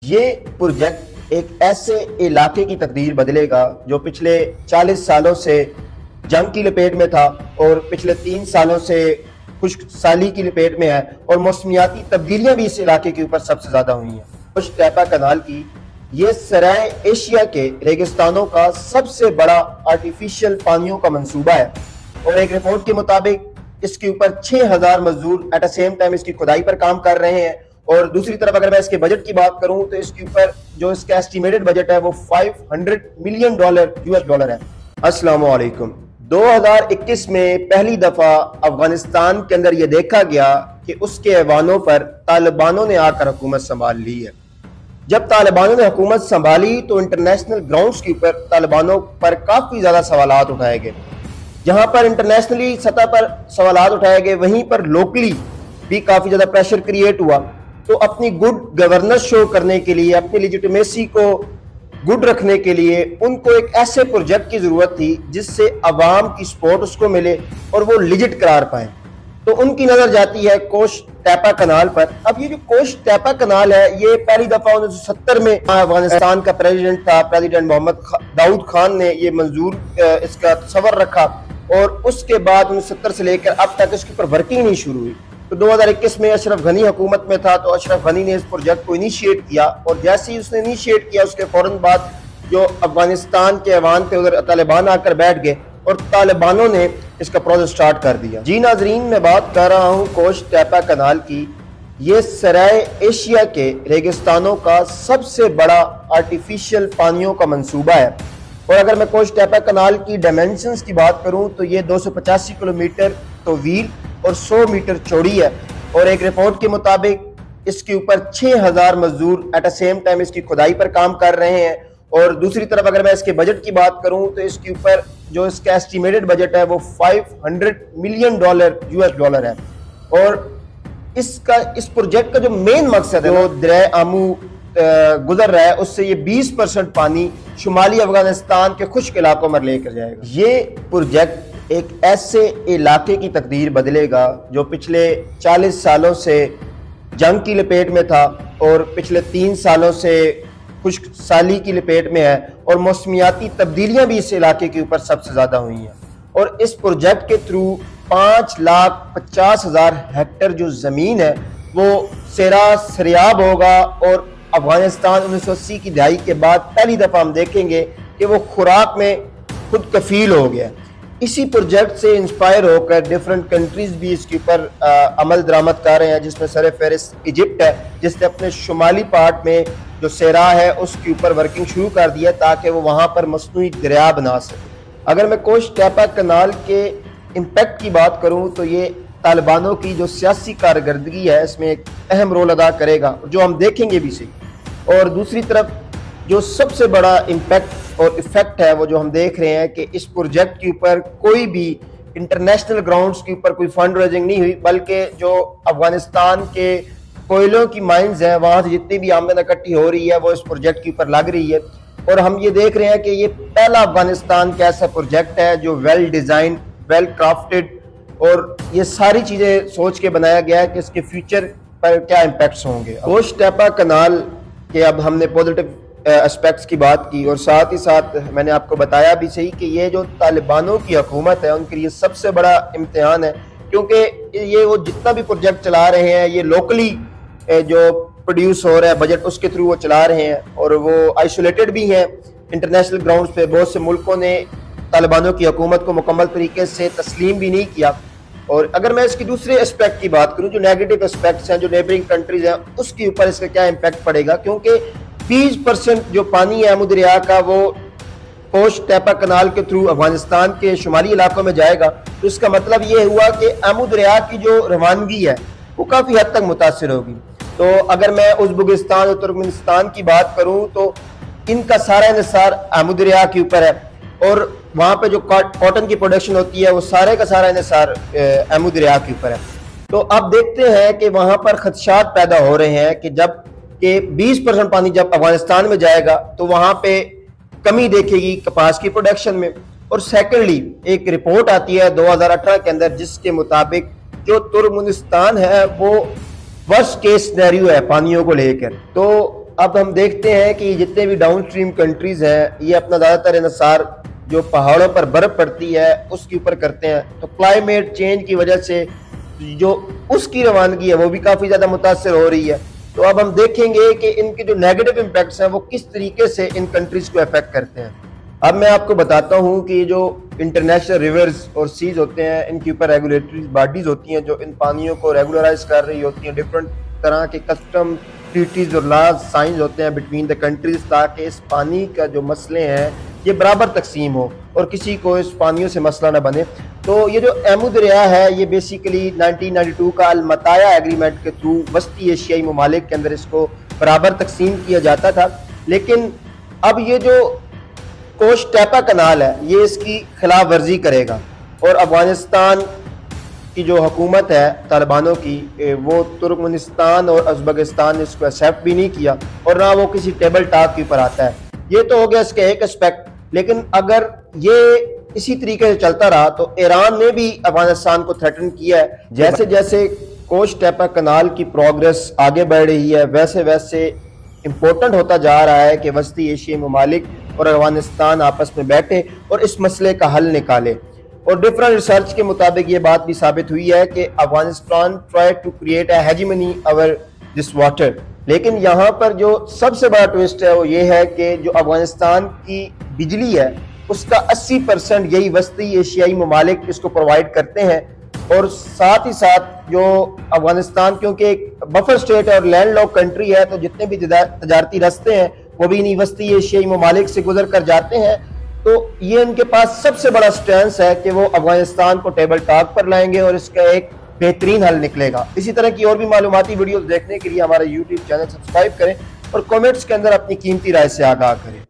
ये प्रोजेक्ट एक ऐसे इलाके की तकदीर बदलेगा जो पिछले 40 सालों से जंग की लपेट में था और पिछले 3 सालों से खुश्क साली की लपेट में है और मौसमियाती तब्दीलियां भी इस इलाके के ऊपर सबसे ज्यादा हुई हैं। खुश्क टैपा कनाल की ये सराय एशिया के रेगिस्तानों का सबसे बड़ा आर्टिफिशियल पानियों का मंसूबा है और एक रिपोर्ट के मुताबिक इसके ऊपर 6000 मजदूर एट द सेम टाइम इसकी खुदाई पर काम कर रहे हैं। और दूसरी तरफ अगर मैं इसके बजट की बात करूं तो इसके ऊपर जो इसका एस्टिमेटेड बजट है वो $500 मिलियन US डॉलर है। अस्सलाम वालेकुम। 2021 में पहली दफा अफगानिस्तान के अंदर यह देखा गया कि उसके ऐवानों पर तालिबानों ने आकर हुकूमत संभाल ली है। जब तालिबानों ने हुकूमत संभाली तो इंटरनेशनल ग्राउंड्स के ऊपर तालिबानों पर काफी ज्यादा सवालात उठाए गए। जहां पर इंटरनेशनली सतह पर सवालात उठाए गए वहीं पर लोकली भी काफी ज्यादा प्रेशर क्रिएट हुआ। तो अपनी गुड गवर्नेंस शो करने के लिए, अपनी लेजिटिमेसी को गुड रखने के लिए उनको एक ऐसे प्रोजेक्ट की जरूरत थी जिससे अवाम की सपोर्ट उसको मिले और वो लिजिट करार पाए। तो उनकी नजर जाती है कोश टैपा कनाल पर। अब ये जो कोश टैपा कनाल है ये पहली दफा 1970 में अफगानिस्तान का प्रेसिडेंट था, प्रेसिडेंट मोहम्मद दाऊद खान ने ये मंजूर इसका तस्वर रखा और उसके बाद 1970 से लेकर अब तक इसके ऊपर वर्किंग नहीं शुरू हुई। तो 2021 में अशरफ गनी हुकूमत में था तो अशरफ गनी ने इस प्रोजेक्ट को इनिशिएट किया और जैसे ही उसने इनिशिएट किया उसके फौरन बाद जो अफगानिस्तान के ऐवान पे उधर तालिबान आकर बैठ गए और तालिबानों ने इसका प्रोसेस स्टार्ट कर दिया। जी नाजरीन, मैं बात कर रहा हूँ कोश टैपा कनाल की। ये सराय एशिया के रेगिस्तानों का सबसे बड़ा आर्टिफिशियल पानियों का मंसूबा है और अगर मैं कोश टैपा कनाल की डायमेंशंस की बात करूं तो ये 285 किलोमीटर तवील और 100 मीटर चौड़ी है और एक रिपोर्ट के मुताबिक इसके ऊपर 6000 मजदूर एट द सेम टाइम इसकी खुदाई पर काम कर रहे हैं। और दूसरी तरफ अगर मैं इसके बजट की बात करूं तो इसके ऊपर जो इसका एस्टिमेटेड बजट है वो $500 मिलियन US डॉलर है। और इस प्रोजेक्ट का जो मेन मकसद है वो दरिया आमू गुजर रहा है उससे ये 20% पानी शुमाली अफगानिस्तान के खुश्क इलाकों में लेकर जाएगा। ये प्रोजेक्ट एक ऐसे इलाके की तकदीर बदलेगा जो पिछले 40 सालों से जंग की लपेट में था और पिछले 3 सालों से खुश्क साली की लपेट में है और मौसमियाती तब्दीलियां भी इस इलाके के ऊपर सबसे ज्यादा हुई हैं। और इस प्रोजेक्ट के थ्रू 5,50,000 हेक्टेयर जो जमीन है वो सरियाब होगा और अफगानिस्तान 1980 की दहाई के बाद पहली दफा हम देखेंगे कि वो खुराक में खुद कफील हो गया। इसी प्रोजेक्ट से इंस्पायर होकर डिफरेंट कंट्रीज भी इसके ऊपर अमल दरामद कर रहे हैं जिसमें सर फहरिस्त इजिप्ट है जिसने अपने शुमाली पार्ट में जो सेरा है उसके ऊपर वर्किंग शुरू कर दिया ताकि वो वहाँ पर मसनूई दरिया बना सके। अगर मैं कोश टैपा कनाल के इम्पैक्ट की बात करूँ तो ये तालिबानों की जो सियासी कारकर्दगी है इसमें एक अहम रोल अदा करेगा जो हम देखेंगे भी सही। और दूसरी तरफ जो सबसे बड़ा इम्पैक्ट और इफेक्ट है वो जो हम देख रहे हैं कि इस प्रोजेक्ट के ऊपर कोई भी इंटरनेशनल ग्राउंड्स के ऊपर कोई फंड रेजिंग नहीं हुई बल्कि जो अफगानिस्तान के कोयलों की माइंस हैं वहाँ से जितनी भी आमदन इकट्ठी हो रही है वो इस प्रोजेक्ट के ऊपर लग रही है। और हम ये देख रहे हैं कि ये पहला अफगानिस्तान का ऐसा प्रोजेक्ट है जो वेल डिजाइन, वेल क्राफ्टेड और ये सारी चीजें सोच के बनाया गया है कि इसके फ्यूचर पर क्या इम्पैक्ट्स होंगे। कोश टैपा कनाल के अब हमने पॉजिटिव एस्पेक्ट्स की बात की और साथ ही साथ मैंने आपको बताया भी सही कि ये जो तालिबानों की हुकूमत है उनके लिए सबसे बड़ा इम्तिहान है क्योंकि ये वो जितना भी प्रोजेक्ट चला रहे हैं ये लोकली जो प्रोड्यूस हो रहा है बजट उसके थ्रू वो चला रहे हैं और वो आइसोलेटेड भी हैं इंटरनेशनल ग्राउंड्स पे। बहुत से मुल्कों ने तालिबानों की हुकूमत को मुकम्मल तरीके से तस्लीम भी नहीं किया। और अगर मैं इसकी दूसरे एस्पेक्ट की बात करूं जो नेगेटिव एस्पेक्ट्स हैं जो नेबरिंग कंट्रीज हैं उसके ऊपर इसका क्या इम्पैक्ट पड़ेगा क्योंकि 20% जो पानी है आमू दरिया का वो कोश टैपा कनाल के थ्रू अफगानिस्तान के शुमाली इलाकों में जाएगा। तो इसका मतलब ये हुआ कि आमू दरिया की जो रवानगी है वो काफ़ी हद तक मुतासिर होगी। तो अगर मैं उज़्बेकिस्तान और तुर्कमेनिस्तान की बात करूं तो इनका सारा इन्हिसार आमू दरिया के ऊपर है और वहाँ पे जो कॉटन की प्रोडक्शन होती है वो सारे का सारा इन्हिसार आमू दरिया के ऊपर है। तो अब देखते हैं कि वहाँ पर खदशात पैदा हो रहे हैं कि जब कि 20% पानी जब अफगानिस्तान में जाएगा तो वहाँ पे कमी देखेगी कपास की प्रोडक्शन में। और सेकेंडली एक रिपोर्ट आती है 2018 के अंदर जिसके मुताबिक जो तुर्कमेनिस्तान है वो वर्स्ट केस सिनेरियो है पानियों को लेकर। तो अब हम देखते हैं कि जितने भी डाउन स्ट्रीम कंट्रीज हैं ये अपना ज़्यादातर इन्हिसार जो पहाड़ों पर बर्फ़ पड़ती है उसके ऊपर करते हैं। तो क्लाइमेट चेंज की वजह से जो उसकी रवानगी है वो भी काफ़ी ज़्यादा मुतासर हो रही है। तो अब हम देखेंगे कि इनके जो नेगेटिव इम्पैक्ट्स हैं वो किस तरीके से इन कंट्रीज़ को अफेक्ट करते हैं। अब मैं आपको बताता हूँ कि जो इंटरनेशनल रिवर्स और सीज होते हैं इनके ऊपर रेगुलेटरी बॉडीज होती हैं जो इन पानियों को रेगुलराइज कर रही होती हैं। डिफरेंट तरह के कस्टम ट्रीटीज और लॉज साइंस होते हैं बिटवीन द कंट्रीज ताकि इस पानी का जो मसले हैं ये बराबर तकसीम हो और किसी को इस पानियों से मसला ना बने। तो ये जो एमू दरिया है ये बेसिकली 1992 का अलमताया एग्रीमेंट के थ्रू वस्ती एशियाई ममालिक के अंदर इसको बराबर तकसीम किया जाता था। लेकिन अब ये जो कोश टैपा कनाल है ये इसकी खिलाफ वर्जी करेगा और अफगानिस्तान की जो हुकूमत है तालिबानों की वो तुर्कमेनिस्तान और उज़्बेकिस्तान ने इसको एक्सेप्ट भी नहीं किया और ना वो किसी टेबल टॉक के ऊपर आता है। ये तो हो गया इसका एक एस्पेक्ट। लेकिन अगर ये इसी तरीके से चलता रहा तो ईरान ने भी अफगानिस्तान को थ्रेटन किया है। जैसे जैसे कोश टैपा कनाल की प्रोग्रेस आगे बढ़ रही है वैसे वैसे इम्पोर्टेंट होता जा रहा है कि वस्ती एशियाई ममालिक और अफगानिस्तान आपस में बैठे और इस मसले का हल निकाले। और डिफरेंट रिसर्च के मुताबिक ये बात भी साबित हुई है कि Afghanistan try to create a hegemony over this water. लेकिन यहाँ पर जो सबसे बड़ा ट्विस्ट है वो ये है कि जो अफगानिस्तान की बिजली है उसका 80% यही वस्ती एशियाई ममालिक इसको प्रोवाइड करते हैं। और साथ ही साथ जो अफगानिस्तान क्योंकि एक बफर स्टेट और लैंड लॉक कंट्री है तो जितने भी तजारती रास्ते हैं वो भी इन्हीं वस्ती एशियाई ममालिक से गुजर कर जाते हैं। तो ये इनके पास सबसे बड़ा स्ट्रेंथ है कि वो अफगानिस्तान को टेबल टॉक पर लाएंगे और इसका एक बेहतरीन हल निकलेगा। इसी तरह की और भी मालूमाती वीडियोस देखने के लिए हमारा YouTube चैनल सब्सक्राइब करें और कमेंट्स के अंदर अपनी कीमती राय से आगाह करें।